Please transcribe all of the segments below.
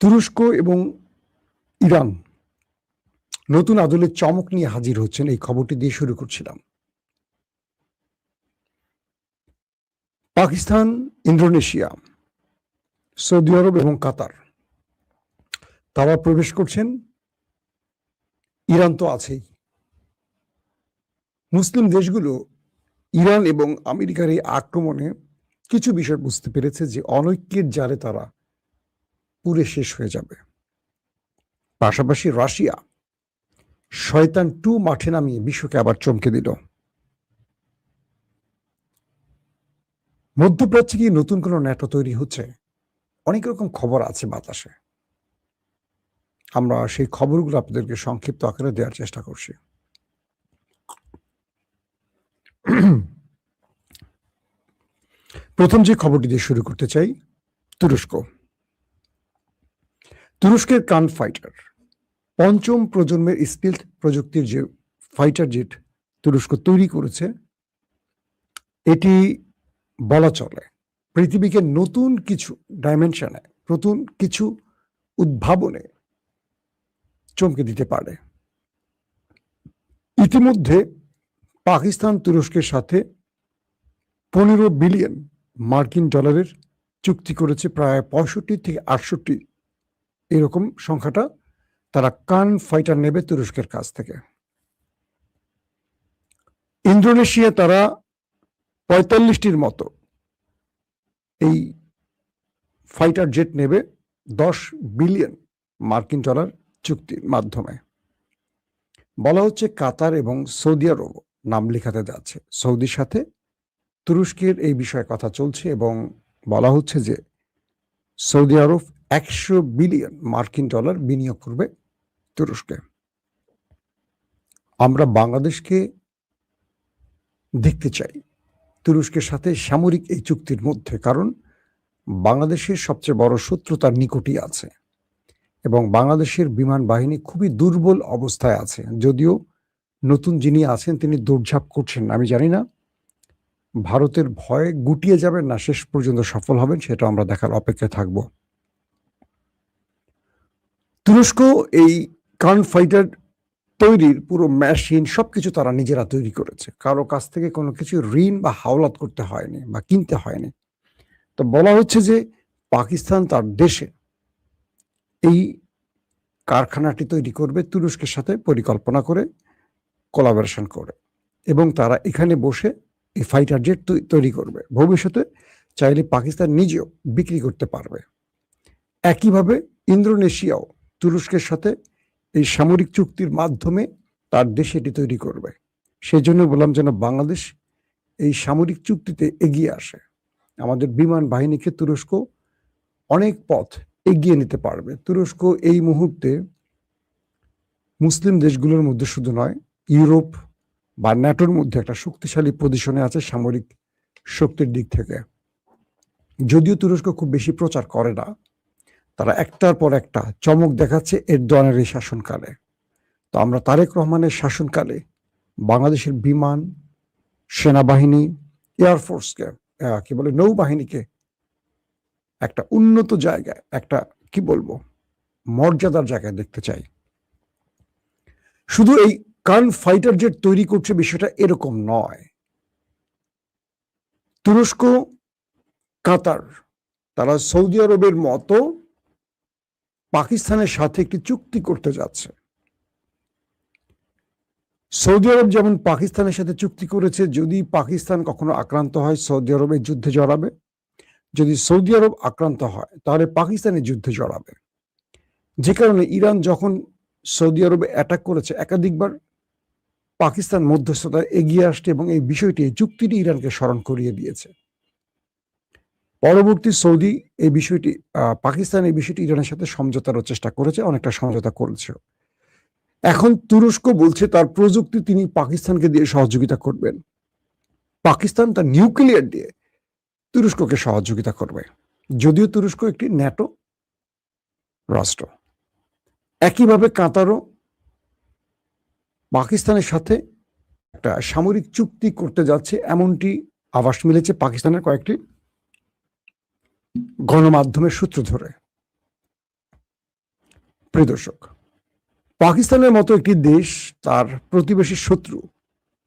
তুরস্ক এবং ইরান নতুন আদলে চমক নিয়ে হাজির হচ্ছেন, এই খবরটি দিয়ে শুরু করছিলাম। পাকিস্তান, ইন্দোনেশিয়া, সৌদি আরব এবং কাতার তারা প্রবেশ করছেন। ইরান তো আছেই। মুসলিম দেশগুলো ইরান এবং আমেরিকার এই আক্রমণে কিছু বিষয় বুঝতে পেরেছে যে অনৈক্যের জালে তারা পুরে শেষ হয়ে যাবে। পাশাপাশি রাশিয়া শয়তান 2 মাঠে নামিয়ে বিশ্বকে আবার চমকে দিল। মধ্যপ্রাচ্যে কি নতুন কোনো ন্যাটো তৈরি হচ্ছে? অনেক রকম খবর আছে বাতাসে। আমরা সেই খবরগুলো আপনাদেরকে সংক্ষিপ্ত আকারে দেওয়ার চেষ্টা করছি। প্রথম যে খবরটি দিয়ে শুরু করতে চাই, তুরস্কের কান ফাইটার, পঞ্চম প্রজন্মের স্টিলথ প্রযুক্তির যে ফাইটার জেট তুরস্ক তৈরি করেছে, এটি বলা চলে পৃথিবীকে নতুন কিছু ডাইমেনশনে, নতুন কিছু উদ্ভাবনে চমকে দিতে পারে। ইতিমধ্যে পাকিস্তান তুরস্কের সাথে 15 বিলিয়ন মার্কিন ডলারের চুক্তি করেছে, প্রায় 65 থেকে 68 এরকম সংখ্যাটা। তারা কান ফাইটার নেবে তুরস্কের কাছ থেকে। ইন্দোনেশিয়া তারা 45টির মতো এই ফাইটার জেট নেবে 10 বিলিয়ন মার্কিন ডলার চুক্তির মাধ্যমে। বলা হচ্ছে কাতার এবং সৌদি আরব নাম লেখাতে যাচ্ছে। সৌদির সাথে তুরস্কের এই বিষয়ে কথা চলছে এবং বলা হচ্ছে যে সৌদি আরব 100 বিলিয়ন মার্কিন ডলার বিনিয়োগ করবে তুরস্কে। আমরা বাংলাদেশকে দেখতে চাই তুরস্কের সাথে সামরিক এই চুক্তির মধ্যে, কারণ বাংলাদেশের সবচেয়ে বড় শত্রু তার নিকটই আছে এবং বাংলাদেশের বিমান বাহিনী খুবই দুর্বল অবস্থায় আছে। যদিও নতুন যিনি আছেন তিনি দৌড়ঝাঁপ করছেন, আমি জানি না ভারতের ভয়ে গুটিয়ে যাবেন না শেষ পর্যন্ত সফল হবেন, সেটা আমরা দেখার অপেক্ষায় থাকব। তুরস্ক এই কান ফাইটার তৈরির পুরো মেশিন সবকিছু তারা নিজেরা তৈরি করেছে, কারো কাছ থেকে কোনো কিছু ঋণ বা হাওলাত করতে হয়নি বা কিনতে হয়নি। তো বলা হচ্ছে যে পাকিস্তান তার দেশে এই কারখানাটি তৈরি করবে তুরস্কের সাথে পরিকল্পনা করে, কোলাবোরেশন করে, এবং তারা এখানে বসে এই ফাইটার জেট তৈরি করবে। ভবিষ্যতে চাইলে পাকিস্তান নিজেও বিক্রি করতে পারবে। একইভাবে ইন্দোনেশিয়াও তুরস্কের সাথে এই সামরিক চুক্তির মাধ্যমে তার দেশে এটি তৈরি করবে। সেই জন্য বললাম যেন বাংলাদেশ এই সামরিক চুক্তিতে এগিয়ে আসে। আমাদের বিমান বাহিনীকে তুরস্ক অনেক পথ এগিয়ে নিতে পারবে। তুরস্ক এই মুহূর্তে মুসলিম দেশগুলোর মধ্যে শুধু নয়, ইউরোপ বা ন্যাটোর মধ্যে একটা শক্তিশালী পজিশনে আছে সামরিক শক্তির দিক থেকে। যদিও তুরস্ক খুব বেশি প্রচার করে না, তারা একটার পর একটা চমক দেখাচ্ছে এরদোয়ানের এই শাসনকালে। তো আমরা তারেক রহমানের শাসনকালে বাংলাদেশের বিমান, সেনাবাহিনী, এয়ারফোর্সকে, কি বলে, নৌবাহিনীকে একটা উন্নত জায়গায়, একটা কি বলবো, মর্যাদার জায়গায় দেখতে চাই। শুধু এই কান ফাইটার জেট তৈরি করছে বিষয়টা এরকম নয়। তুরস্ক, কাতার তারা সৌদি আরবের মতো পাকিস্তানের সাথে একটি চুক্তি করতে যাচ্ছে। সৌদি আরব যেমন পাকিস্তানের সাথে চুক্তি করেছে, যদি পাকিস্তান কখনো আক্রান্ত হয় সৌদি আরবের যুদ্ধে জড়াবে, যদি সৌদি আরব আক্রান্ত হয় তাহলে পাকিস্তানের যুদ্ধে জড়াবে। যে কারণে ইরান যখন সৌদি আরবে অ্যাটাক করেছে, একাধিকবার পাকিস্তান মধ্যস্থতায় এগিয়ে আসছে এবং এই বিষয়টি, এই চুক্তিটি ইরানকে স্মরণ করিয়ে দিয়েছে। পরবর্তী সৌদি এই বিষয়টি, পাকিস্তান এই বিষয়টি ইরানের সাথে সমঝোতার চেষ্টা করেছে, অনেকটা সমঝোতা করেছে। এখন তুরস্ক বলছে তার প্রযুক্তি তিনি পাকিস্তানকে দিয়ে সহযোগিতা করবেন। পাকিস্তান তার নিউক্লিয়ার দিয়ে তুরস্ককে সহযোগিতা করবে, যদিও তুরস্ক একটি ন্যাটো রাষ্ট্র। একইভাবে কাতারও পাকিস্তানের সাথে একটা সামরিক চুক্তি করতে যাচ্ছে, এমনটি আভাস মিলেছে পাকিস্তানের কয়েকটি গণমাধ্যমের সূত্র ধরে। প্রিয় দর্শক, পাকিস্তানের মতো একটি দেশ তার প্রতিবেশী শত্রু,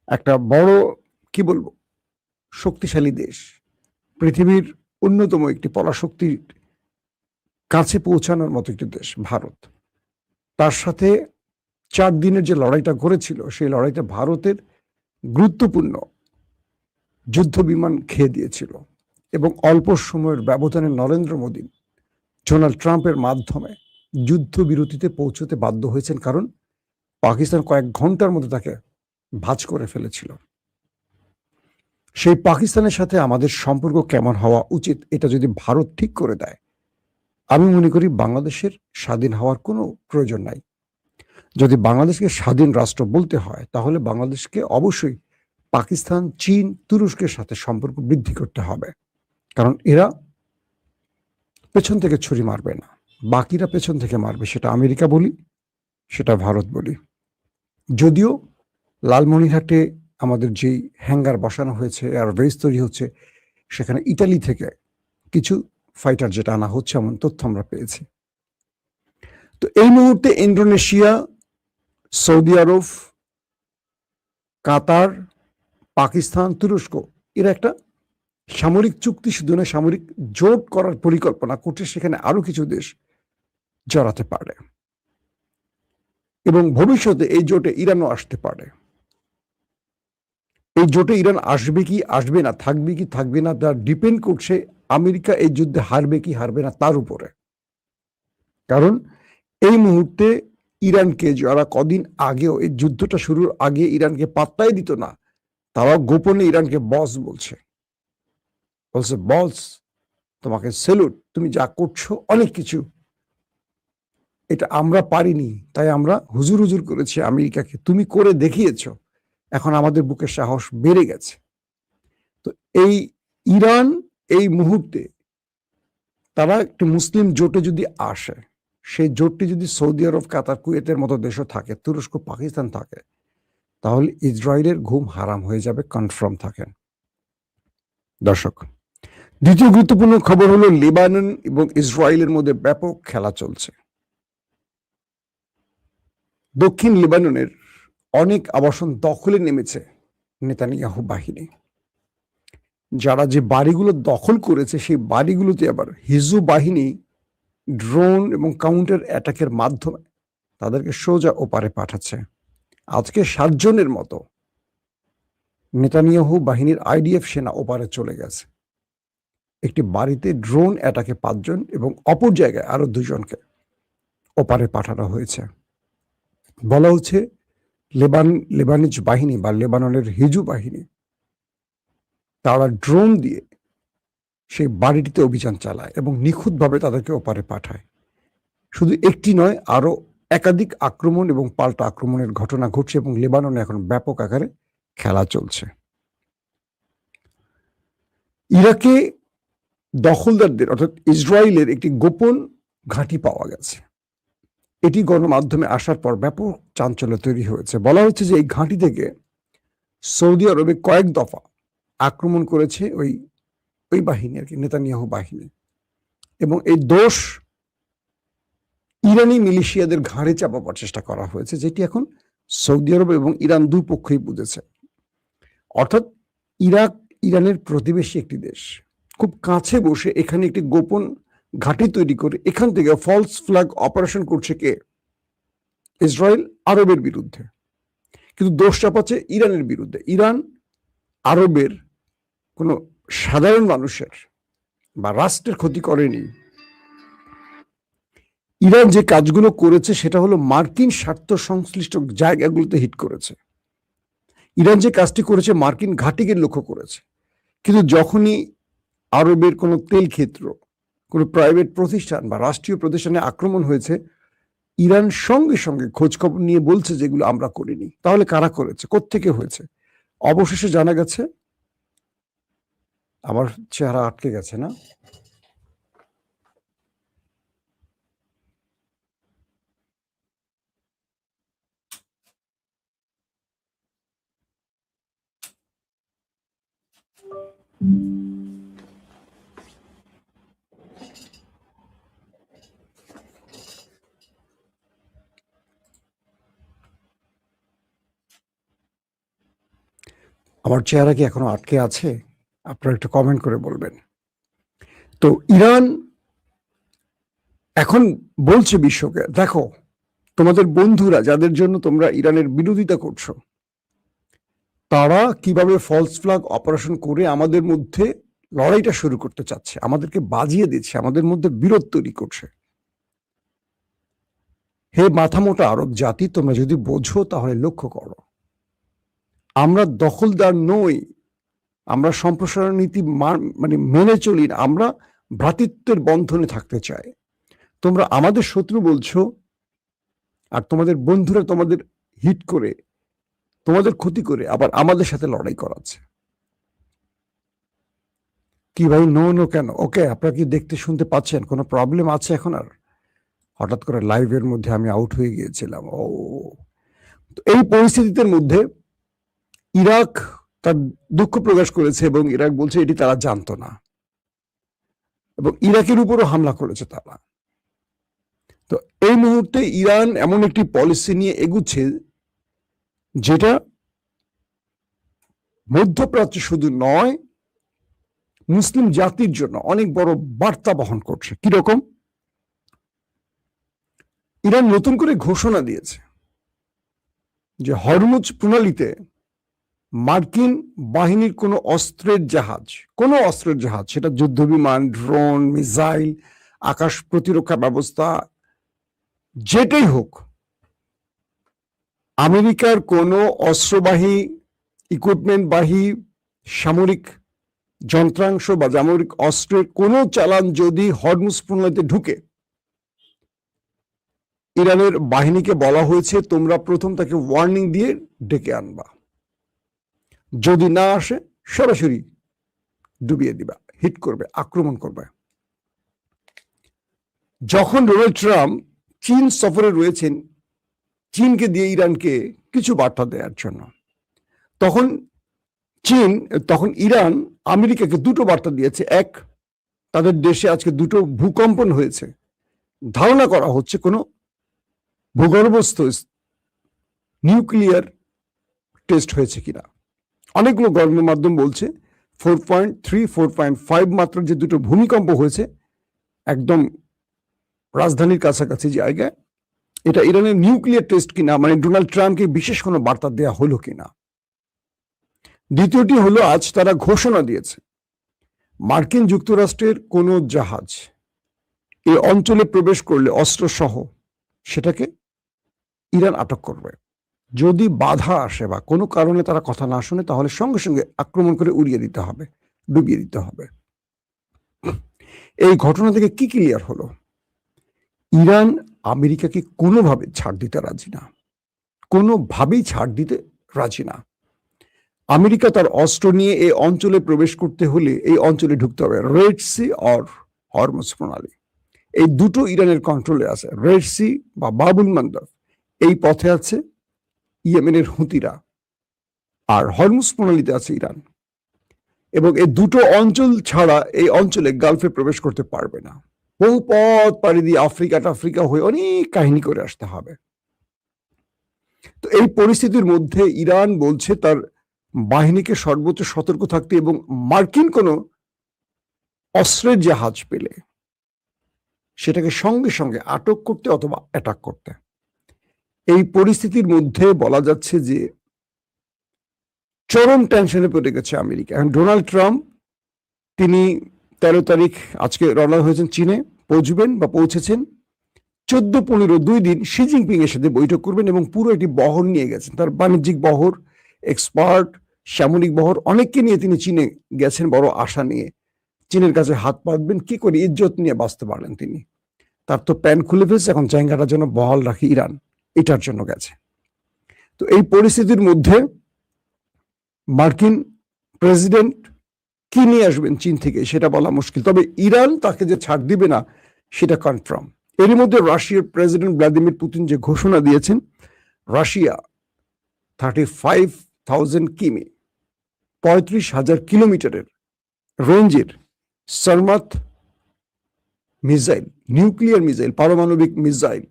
একটা বড় কি বলবো শক্তিশালী দেশ, পৃথিবীর অন্যতম একটি পরাশক্তির কাছে পৌঁছানোর মতো একটি দেশ ভারত, তার সাথে 4 দিনের যে লড়াইটা করেছিল সেই লড়াইতে ভারতের গুরুত্বপূর্ণ যুদ্ধ বিমান খেয়ে দিয়েছিল এবং অল্প সময়ের ব্যবধানে নরেন্দ্র মোদী ডোনাল্ড ট্রাম্পের মাধ্যমে যুদ্ধবিরতিতে পৌঁছতে বাধ্য হয়েছেন, কারণ পাকিস্তান কয়েক ঘন্টার মধ্যে তাকে ভাঁজ করে ফেলেছিল। সেই পাকিস্তানের সাথে আমাদের সম্পর্ক কেমন হওয়া উচিত এটা যদি ভারত ঠিক করে দেয়, আমি মনে করি বাংলাদেশের স্বাধীন হওয়ার কোনো প্রয়োজন নাই। যদি বাংলাদেশকে স্বাধীন রাষ্ট্র বলতে হয় তাহলে বাংলাদেশকে অবশ্যই পাকিস্তান, চীন, তুরস্কের সাথে সম্পর্ক বৃদ্ধি করতে হবে, কারণ এরা পেছন থেকে ছুরি মারবে না, বাকিরা পেছন থেকে মারবে, সেটা আমেরিকা বলি, সেটা ভারত বলি। যদিও লালমনিরহাটে আমাদের যেই হ্যাঙ্গার বসানো হয়েছে আর বেস তৈরি হচ্ছে, সেখানে ইটালি থেকে কিছু ফাইটার যেটা আনা হচ্ছে এমন তথ্য আমরা পেয়েছি। তো এই মুহূর্তে ইন্দোনেশিয়া, সৌদি আরব, কাতার, পাকিস্তান, তুরস্ক এরা একটা সামরিক চুক্তি, শুধু না সামরিক জোট করার পরিকল্পনা করছে, সেখানে আরো কিছু দেশ জড়াতে পারে এবং ভবিষ্যতে এই জোটে ইরানও আসতে পারে। এই জোটে ইরান আসবে কি আসবে না, থাকবে কি থাকবে না, তা ডিপেন্ড করছে আমেরিকা এই যুদ্ধে হারবে কি হারবে না তার উপরে। কারণ এই মুহূর্তে ইরানকে যারা কদিন আগেও এই যুদ্ধটা শুরুর আগে ইরানকে পাত্তাই দিত না, তারা গোপনে ইরানকে বস বলছে, বস তোমাকে সেলুট, তুমি যা করছো অনেক কিছু, এটা আমরা পারিনি, তাই আমরা হুজুর হুজুর করেছি আমেরিকাকে, তুমি করে দেখিয়েছো, এখন আমাদের বুকে সাহস বেড়ে গেছে। তো এই ইরান এই মুহূর্তে তারা একটি মুসলিম জোটে যদি আসে, সেই জোটটি যদি সৌদি আরব, কাতার, কুয়েতের মতো দেশও থাকে, তুরস্ক, পাকিস্তান থাকে, তাহলে ইসরায়েলের ঘুম হারাম হয়ে যাবে, কনফার্ম থাকেন। দর্শক, দ্বিতীয় গুরুত্বপূর্ণ খবর হলো লেবানন এবং ইসরায়েলের মধ্যে ব্যাপক খেলা চলছে। দক্ষিণ লেবাননের অনেক আবাসন দখলে নেমেছে নেতানিয়াহু বাহিনী। যারা যে বাড়িগুলো দখল করেছে সেই বাড়িগুলোতে আবার হিজবুল বাহিনী ড্রোন এবং কাউন্টার অ্যাটাকের মাধ্যমে তাদেরকে সোজা ওপারে পাঠাচ্ছে। আজকে 7 জনের মতো নেতানিয়াহু বাহিনীর আইডিএফ সেনা ওপারে চলে গেছে। একটি বাড়িতে ড্রোন অ্যাটাকে 5 জন এবং অপর জায়গায় আরো 2 জনকে ওপারে পাঠানো হয়েছে। বলা হচ্ছে লেবানিজ বাহিনী বা লেবাননের হিজু বাহিনী তারা ড্রোন দিয়ে সেই বাড়িটিতে অভিযান চালায় এবং নিখুঁতভাবে তাদেরকে ওপারে পাঠায়। শুধু একটি নয়, আরো একাধিক আক্রমণ এবং পাল্টা আক্রমণের ঘটনা ঘটছে এবং লেবাননে এখন ব্যাপক আকারে খেলা চলছে। ইরাকে দখলদারদের অর্থাৎ ইসরায়েলের একটি গোপন ঘাঁটি পাওয়া গেছে। এটি গণমাধ্যমে আসার পর ব্যাপক চাঞ্চল্য তৈরি হয়েছে। বলা হচ্ছে যে এই ঘাঁটি থেকে সৌদি আরবে কয়েক দফা আক্রমণ করেছে ওই বাহিনী আর কি, নেতানিয়াহু বাহিনী, এবং এই দোষ ইরানি মিলিশিয়াদের ঘাড়ে চাপাবার চেষ্টা করা হয়েছে, যেটি এখন সৌদি আরব এবং ইরান দুই পক্ষই বুঝেছে। অর্থাৎ ইরাক ইরানের প্রতিবেশী একটি দেশ, খুব কাছে বসে এখানে একটি গোপন ঘাঁটি তৈরি করে এখান থেকে ফলস ফ্ল্যাগ অপারেশন করছে কে? ইসরায়েল আরবের বিরুদ্ধে, কিন্তু দোষ চাপাচ্ছে ইরানের বিরুদ্ধে। ইরান আরবের কোনো সাধারণ মানুষের বা রাষ্ট্রের ক্ষতি করেনি। ইরান যে কাজগুলো করেছে সেটা হলো মার্কিন স্বার্থ সংশ্লিষ্ট জায়গাগুলোতে হিট করেছে। ইরান যে কাজটি করেছে মার্কিন ঘাঁটিকে লক্ষ্য করেছে, কিন্তু যখনই আরবের কোনো তেল ক্ষেত্র, কোনো প্রাইভেট প্রতিষ্ঠান বা রাষ্ট্রীয় প্রতিষ্ঠানে আক্রমণ হয়েছে, ইরান সঙ্গে সঙ্গে খোঁজ খবর নিয়ে বলছে যেগুলো আমরা করিনি। তাহলে কারা করেছে, কোত্থেকে হয়েছে? অবশেষে জানা গেছে, আমার চেহারা আটকে গেছে না, আমার চেহারা কি এখনো আটকে আছে? আপনারা একটু কমেন্ট করে বলবেন। তো ইরান এখন বলছে বিশ্বকে, দেখো তোমাদের বন্ধুরা যাদের জন্য তোমরা ইরানের বিরোধিতা করছো, তারা কিভাবে ফলস ফ্ল্যাগ অপারেশন করে আমাদের মধ্যে লড়াইটা শুরু করতে চাচ্ছে, আমাদেরকে বাজিয়ে দিচ্ছে, আমাদের মধ্যে বিরোধ তৈরি করছে। হে মাথামোটা আরব জাতি, তোমরা যদি বোঝো তাহলে লক্ষ্য করো, আমরা দখলদার নই, আমরা সম্প্রসারণ নীতি মানে মেনে চলি না, আমরা ভ্রাতৃত্বের বন্ধনে থাকতে চাই। তোমরা আমাদের শত্রু বলছো, আর তোমাদের বন্ধুরা তোমাদের হিট করে, তোমাদের ক্ষতি করে আবার আমাদের সাথে লড়াই করাচ্ছে। কি ভাই, নো নো কেন? ওকে, আপনারা কি দেখতে শুনতে পাচ্ছেন? কোনো প্রবলেম আছে এখন? আর হঠাৎ করে লাইভের মধ্যে আমি আউট হয়ে গিয়েছিলাম। ও, এই পরিস্থিতিতে মধ্যে ইরাক তার দুঃখ প্রকাশ করেছে এবং ইরাক বলছে এটি তারা জানতো না, এবং ইরাকের উপরও হামলা করেছে তারা। তো এই মুহূর্তে ইরান এমন একটি পলিসি নিয়ে এগুচ্ছে যেটা মধ্যপ্রাচ্যে শুধু নয়, মুসলিম জাতির জন্য অনেক বড় বার্তা বহন করছে। কিরকম? ইরান নতুন করে ঘোষণা দিয়েছে যে হরমুজ প্রণালীতে মার্কিন বাহিনীর কোনো অস্ত্রের জাহাজ, সেটা যুদ্ধবিমান, ড্রোন, মিসাইল, আকাশ প্রতিরক্ষা ব্যবস্থা, যেটাই হোক, আমেরিকার কোনো অস্ত্রবাহী, ইকুইপমেন্টবাহী সামরিক যন্ত্রাংশ বা সামরিক অস্ত্রের কোনো চালান যদি হরমুজ প্রণালীতে ঢুকে, ইরানের বাহিনীকে বলা হয়েছে তোমরা প্রথম তাকে ওয়ার্নিং দিয়ে ডেকে আনবা, যদি না আসে সরাসরি ডুবিয়ে দিবা, হিট করবে, আক্রমণ করবে। যখন ডোনাল্ড ট্রাম্প চীন সফরে রয়েছেন, চীনকে দিয়ে ইরানকে কিছু বার্তা দেওয়ার জন্য, তখন ইরান আমেরিকাকে দুটো বার্তা দিয়েছে। এক, তাদের দেশে আজকে দুটো ভূকম্পন হয়েছে, ধারণা করা হচ্ছে কোনো ভূগর্ভস্থ নিউক্লিয়ার টেস্ট হয়েছে কিনা। অনেকগুলো গণমাধ্যম বলছে 4.3, 4.5 মাত্র যে দুটো ভূমিকম্প হয়েছে একদম রাজধানীর কাছাকাছি জায়গায়, এটা ইরানের নিউক্লিয়ার টেস্ট কিনা, মানে ডোনাল্ড ট্রাম্পকে বিশেষ কোনো বার্তা দেওয়া হলো কিনা। দ্বিতীয়টি হলো, আজ তারা ঘোষণা দিয়েছে মার্কিন যুক্তরাষ্ট্রের কোনো জাহাজ এই অঞ্চলে প্রবেশ করলে অস্ত্রসহ সেটাকে ইরান আটক করবে। যদি বাধা আসে বা কোনো কারণে তারা কথা না শুনে, তাহলে সঙ্গে সঙ্গে আক্রমণ করে উড়িয়ে দিতে হবে, ডুবিয়ে দিতে হবে। এই ঘটনা থেকে কি ক্লিয়ার হলো? ইরান আমেরিকাকে কোনোভাবে ছাড় দিতে রাজি না, কোনোভাবেই ছাড় দিতে রাজি না। আমেরিকা তার অস্ত্র নিয়ে এই অঞ্চলে প্রবেশ করতে হলে এই অঞ্চলে ঢুকতে হবে। রেড সি আর হরমুজ প্রণালী, এই দুটো ইরানের কন্ট্রোলে আছে। রেড সি বা বাবুল মান্দাব, এই পথে আছে ইয়েমেনের হুতিরা, আর হরমুজ প্রণালীতে আছে ইরান। এবং এই দুটো অঞ্চল ছাড়া এই অঞ্চলে গালফে প্রবেশ করতে পারবে না। বহু পথ পাড়ি দিয়ে আফ্রিকা হয়ে অনেক কাহিনী করে আসতে হবে। তো এই পরিস্থিতির মধ্যে ইরান বলছে তার বাহিনীকে সর্বোচ্চ সতর্ক থাকতে এবং মার্কিন কোনো অস্ত্রের জাহাজ পেলে সেটাকে সঙ্গে সঙ্গে আটক করতে অথবা অ্যাটাক করতে। এই পরিস্থিতির মধ্যে বলা যাচ্ছে যে চরম টেনশনে পড়ে গেছে আমেরিকা। এখন ডোনাল্ড ট্রাম্প, তিনি 13 তারিখ আজকে রওনা হয়েছেন চীনে, পৌঁছেছেন। 14-15 2 দিন শি জিনপিং এর সাথে বৈঠক করবেন এবং পুরো একটি বহর নিয়ে গেছেন, তার বাণিজ্যিক বহর, এক্সপার্ট, সামরিক বহর, অনেককে নিয়ে তিনি চীনে গেছেন বড় আশা নিয়ে। চীনের কাছে হাত পাতবেন, কি করে ইজ্জত নিয়ে বাঁচতে পারলেন তিনি। তার তো প্যান খুলে ফেলছে, এখন জায়গাটার জন্য বহাল রাখি ইরান, এটার জন্য গেছে। তো এই পরিস্থিতির মধ্যে মার্কিন প্রেসিডেন্ট কি নিয়ে আসবেন চীন থেকে সেটা বলা মুশকিল, তবে ইরান তাকে যে ছাড় দিবে না সেটা কনফার্ম। এর মধ্যে রাশিয়ার প্রেসিডেন্ট ভ্লাদিমির পুতিন যে ঘোষণা দিয়েছেন, রাশিয়া 35,000 কিমি, 35,000 কিলোমিটারের রেঞ্জের সারমাত মিসাইল, নিউক্লিয়ার মিসাইল, পারমাণবিক মিসাইল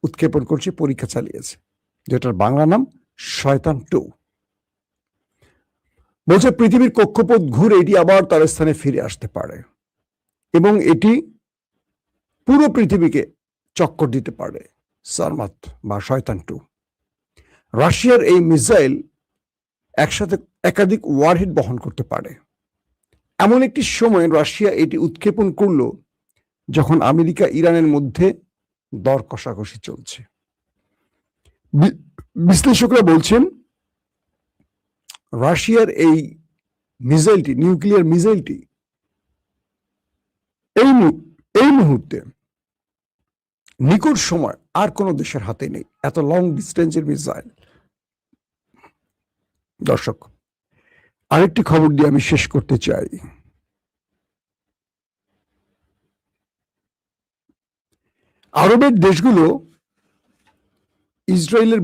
উৎক্ষেপণ করছে, পরীক্ষা চালিয়েছে, যেটার বাংলা নাম শয়তান 2। বলছে পৃথিবীর কক্ষপথ ঘুরে এটি আবার তার স্থানে ফিরে আসতে পারে এবং এটি পুরো পৃথিবীকে চক্কর দিতে পারে। সারমাত বা শয়তান 2। রাশিয়ার এই মিসাইল একসাথে একাধিক ওয়ারহেড বহন করতে পারে। এমন একটি সময় রাশিয়া এটি উৎক্ষেপণ করলো যখন আমেরিকা ইরানের মধ্যে দর কষাকষি চলছে। বিশ্লেষকরা বলছেন রাশিয়ার এই মিসাইলটি, নিউক্লিয়ার মিসাইলটি এই মুহূর্তে নিকট সময় আর কোনো দেশের হাতে নেই, এত লং ডিস্টেন্সের মিসাইল। দর্শক, আরেকটি খবর দিয়ে আমি শেষ করতে চাই। আরবের দেশগুলো ইসরায়েলের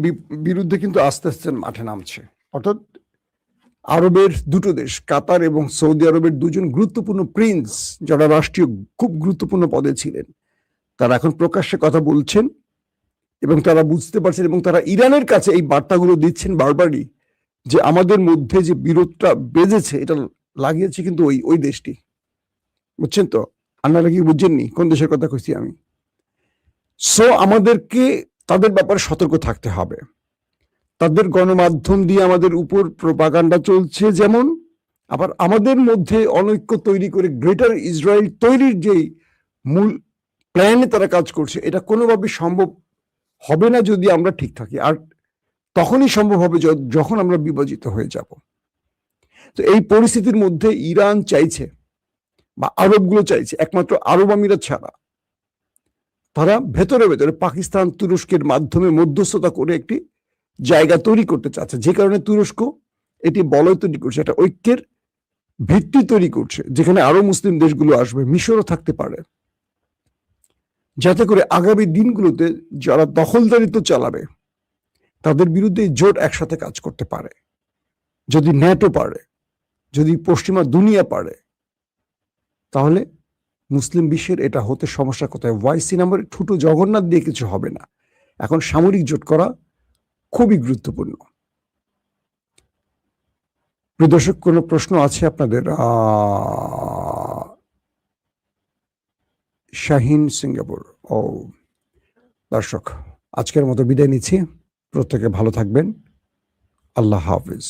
বিরুদ্ধে কিন্তু আস্তে আস্তে মাঠে নামছে। অর্থাৎ আরবের দুটো দেশ, কাতার এবং সৌদি আরবের দুজন গুরুত্বপূর্ণ প্রিন্স, যারা রাষ্ট্রীয় খুব গুরুত্বপূর্ণ পদে ছিলেন, তারা এখন প্রকাশ্যে কথা বলছেন এবং তারা বুঝতে পারছেন এবং তারা ইরানের কাছে এই বার্তাগুলো দিচ্ছেন বারবারই যে আমাদের মধ্যে যে বিরোধটা বেজেছে এটা লাগিয়েছে কিন্তু ওই দেশটি। বুঝছেন তো? আপনারা কি বুঝছেননি কোন দেশের কথা কইছি আমি? সো আমাদেরকে তাদের ব্যাপারে সতর্ক থাকতে হবে। তাদের গণমাধ্যম দিয়ে আমাদের উপর প্রোপাগান্ডা চলছে যেমন, আবার আমাদের মধ্যে অনৈক্য তৈরি করে গ্রেটার ইসরায়েল তৈরির যেই মূল প্ল্যানে তারা কাজ করছে, এটা কোনোভাবে সম্ভব হবে না যদি আমরা ঠিক থাকি। আর তখনই সম্ভব হবে যখন আমরা বিভাজিত হয়ে যাব। তো এই পরিস্থিতির মধ্যে ইরান চাইছে বা আরবগুলো চাইছে, একমাত্র আরব আমিরাত ছাড়া, তারা ভেতরে ভেতরে পাকিস্তান তুরস্কের মাধ্যমে মধ্যস্থতা করে একটি জায়গা তৈরি করতে চাচ্ছে, যে কারণে তুরস্ক এটি বলয় তৈরি করছে, একটা ঐক্যের ভিত্তি তৈরি করছে যেখানে আরো মুসলিম দেশগুলো আসবে, মিশরও থাকতে পারে, যাতে করে আগামী দিনগুলোতে যারা দখলদারিত্ব চালাবে তাদের বিরুদ্ধে জোট একসাথে কাজ করতে পারে। যদি ন্যাটো পারে, যদি পশ্চিমা দুনিয়া পারে, তাহলে মুসলিম বিশ্বের এটা হতে সমস্যা কোথায়? ওয়াইসি নাম্বার ছোট জগন্নাথ দিয়ে কিছু হবে না। এখন সামরিক জোট করা খুবই গুরুত্বপূর্ণ। প্রিয় দর্শক, কোনো প্রশ্ন আছে আপনাদের? শাহিন সিঙ্গাপুর। ও দর্শক, আজকের মতো বিদায় নিচ্ছি। প্রত্যেকে ভালো থাকবেন। আল্লাহ হাফিজ।